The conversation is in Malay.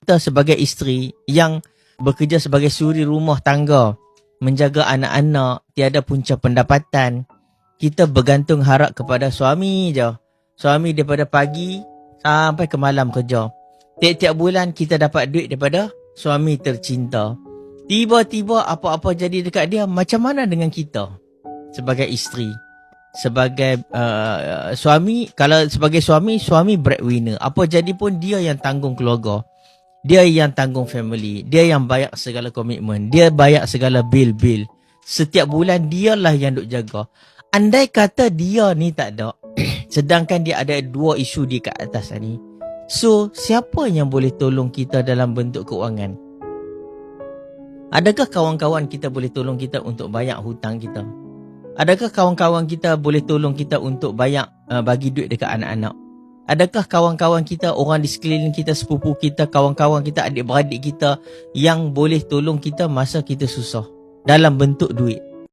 Kita sebagai isteri yang bekerja sebagai suri rumah tangga, menjaga anak-anak, tiada punca pendapatan, kita bergantung harap kepada suami je. Suami daripada pagi sampai ke malam kerja. Tiap-tiap bulan kita dapat duit daripada suami tercinta. Tiba-tiba apa-apa jadi dekat dia, macam mana dengan kita sebagai isteri? Sebagai suami, kalau sebagai suami breadwinner. Apa jadi pun dia yang tanggung keluarga. Dia yang tanggung family. Dia yang bayar segala komitmen. Dia bayar segala bil-bil. Setiap bulan dialah yang duk jaga. Andai kata dia ni tak ada, sedangkan dia ada 2 isu di kat atas ni. So, siapa yang boleh tolong kita dalam bentuk keuangan? Adakah kawan-kawan kita boleh tolong kita untuk bayar hutang kita? Adakah kawan-kawan kita boleh tolong kita untuk bayar bagi duit dekat anak-anak? Adakah kawan-kawan kita, orang di sekeliling kita, sepupu kita, kawan-kawan kita, adik-beradik kita yang boleh tolong kita masa kita susah dalam bentuk duit?